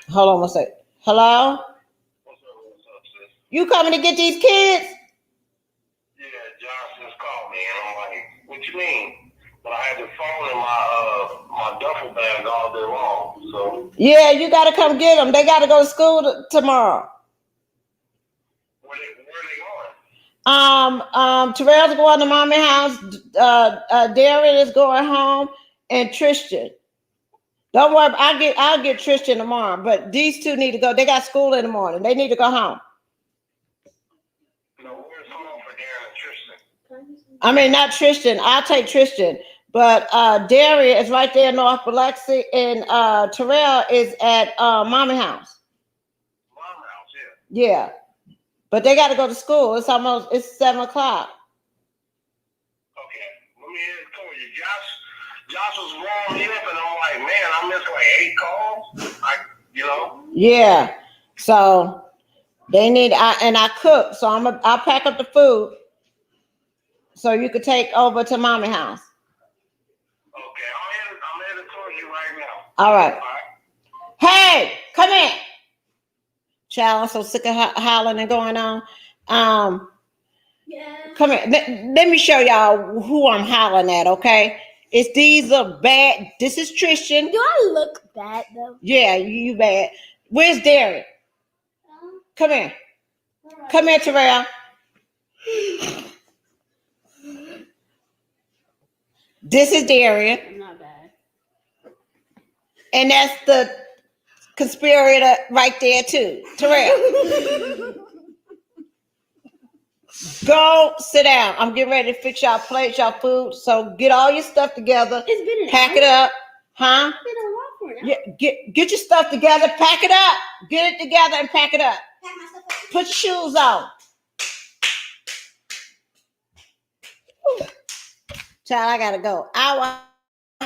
A: hold on one second. Hello?
B: What's up, sis?
A: You coming to get these kids?
B: Yeah, Josh just called me, and I'm like, what you mean? But I had the phone in my duffel bag all day long, so.
A: Yeah, you got to come get them. They got to go to school tomorrow.
B: Where are they going?
A: Terrell's going to mommy house. Darren is going home, and Tristan. Don't worry, I'll get Tristan tomorrow. But these two need to go. They got school in the morning. They need to go home.
B: No, where's home for Darren and Tristan?
A: I mean, not Tristan. I'll take Tristan. But Darren is right there in North Biloxi, and Terrell is at mommy house.
B: Mom house, yeah.
A: Yeah. But they got to go to school. It's 7:00.
B: Okay, let me tell you, Josh was warming me up, and I'm like, man, I missed like 8 calls.
A: Yeah. So they need, I cook, so I'll pack up the food so you could take over to mommy house.
B: Okay, I'm headed towards you right now.
A: All right. Hey, come in. Child, I'm so sick of hollering and going on. Come here. Let me show y'all who I'm hollering at, okay? These are bad. This is Tristan.
C: Do I look bad though?
A: Yeah, you bad. Where's Derek? Come here. Come here, Terrell. This is Darian.
C: Not bad.
A: And that's the conspirator right there, too. Terrell. Go sit down. I'm getting ready to fix y'all plates, y'all food. So get all your stuff together.
C: It's been an
A: pack
C: hour.
A: it up. Huh?
C: It's been a while for it.
A: Yeah, get your stuff together, pack it up. Get it together and pack it up.
C: Pack my stuff up.
A: Put your shoes on. Child, I gotta go. I will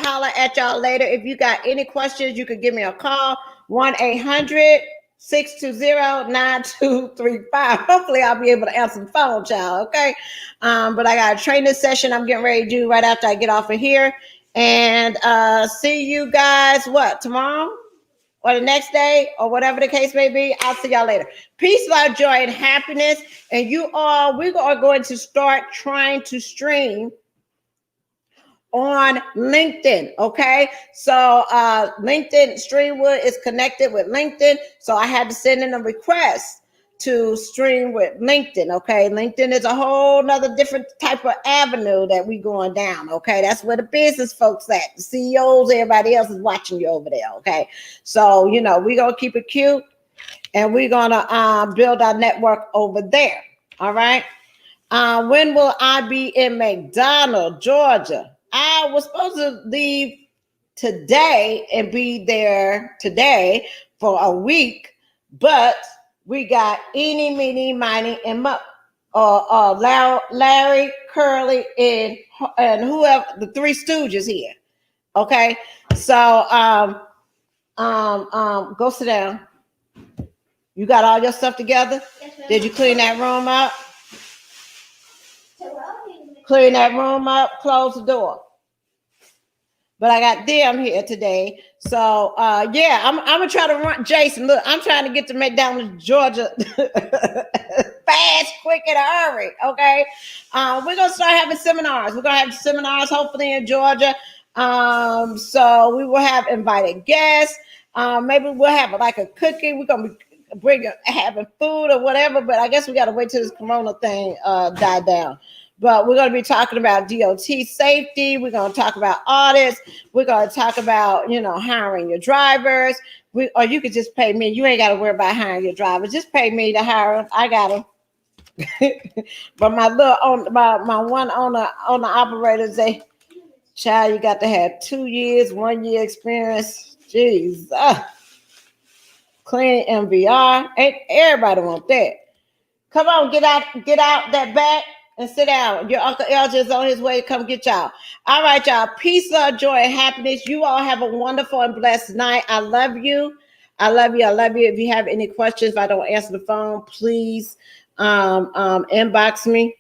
A: holler at y'all later. If you got any questions, you can give me a call. 1-800-620-9235. Hopefully I'll be able to answer the phone, child. Okay. But I got a training session I'm getting ready to do right after I get off of here. And see you guys tomorrow or the next day or whatever the case may be. I'll see y'all later. Peace, love, joy, and happiness. And we are going to start trying to stream on LinkedIn. Okay. So LinkedIn Streamwood is connected with LinkedIn. So I had to send in a request to stream with LinkedIn. Okay. LinkedIn is a whole nother different type of avenue that we going down. Okay. That's where the business folks at. The CEOs, everybody else is watching you over there. Okay. So, we're going to keep it cute and we're going to build our network over there. All right. When will I be in McDonough, Georgia? I was supposed to leave today and be there today for a week, but we got eeny, meeny, miny, and muck. Larry, Curly, and whoever, the Three Stooges here. Okay, so go sit down. You got all your stuff together? Yes, did you clean that room up? Clean that room up, close the door. But I got them here today. So I'm gonna try to run. Jason, look, I'm trying to get to McDonald's, Georgia fast, quick, in a hurry. Okay. We're gonna start having seminars. We're gonna have seminars hopefully in Georgia. So we will have invited guests. Maybe we'll have like a cooking. We're gonna be having food or whatever, but I guess we gotta wait till this corona thing die down. But we're going to be talking about DOT safety. We're going to talk about audits. We're going to talk about, hiring your drivers. Or you could just pay me. You ain't got to worry about hiring your drivers. Just pay me to hire them. I got them. But my one owner operator say, child, you got to have 2 years, 1 year experience. Jeez. Clean MVR. Ain't everybody want that. Come on, get out that back. And sit down. Your Uncle Elgin is on his way to come get y'all. All right, y'all. Peace, love, joy, and happiness. You all have a wonderful and blessed night. I love you. I love you. I love you. If you have any questions, if I don't answer the phone, please inbox me.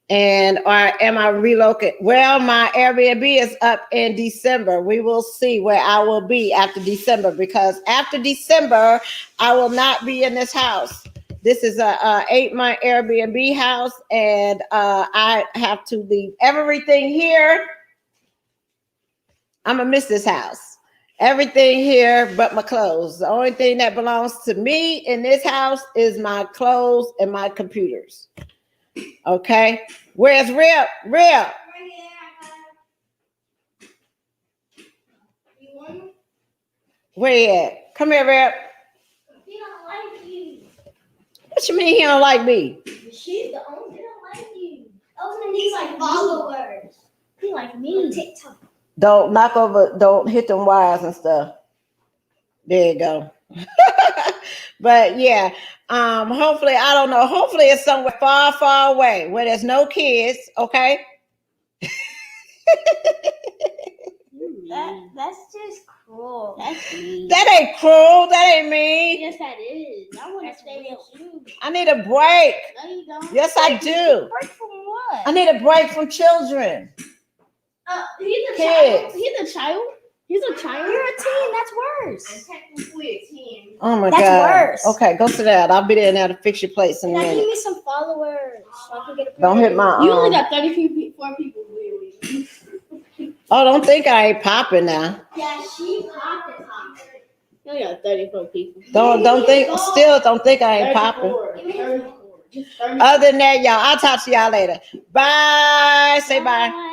A: And am I relocated? Well, my Airbnb is up in December. We will see where I will be after December, because after December, I will not be in this house. This is a 8-month Airbnb house, and I have to leave everything here. I'm gonna miss this house. Everything here but my clothes. The only thing that belongs to me in this house is my clothes and my computers. Okay, where's Rip? Rip. Where you at? Come here, Rip.
C: He don't like you.
A: What you mean he don't like me?
C: She's the owner. He don't like you. Owner needs like followers. He like me. TikTok.
A: Don't hit them wires and stuff. There you go. But yeah, hopefully, I don't know. Hopefully it's somewhere far, far away where there's no kids. Okay.
C: That's just cruel. That's mean.
A: That ain't cruel. That ain't mean.
C: Yes, that is. I want to stay with you.
A: I need a break.
C: No, you don't.
A: Yes, I do.
C: Break from what?
A: I need a break from children.
C: He's a
A: Kids.
C: child. He's a child. He's a child. You're a teen. That's worse. I'm technically a teen.
A: Oh my
C: God.
A: That's
C: worse.
A: Okay, go sit down. I'll be there now to fix your place in a
C: Now
A: minute.
C: give me some followers so I can get a.
A: Don't hit my.
C: You only got 34 people.
A: Oh, don't think I ain't popping now.
C: Yeah, she popping. I got 34 people.
A: Don't think I ain't popping.
C: 34.
A: Other than that, y'all, I'll talk to y'all later. Bye. Say bye.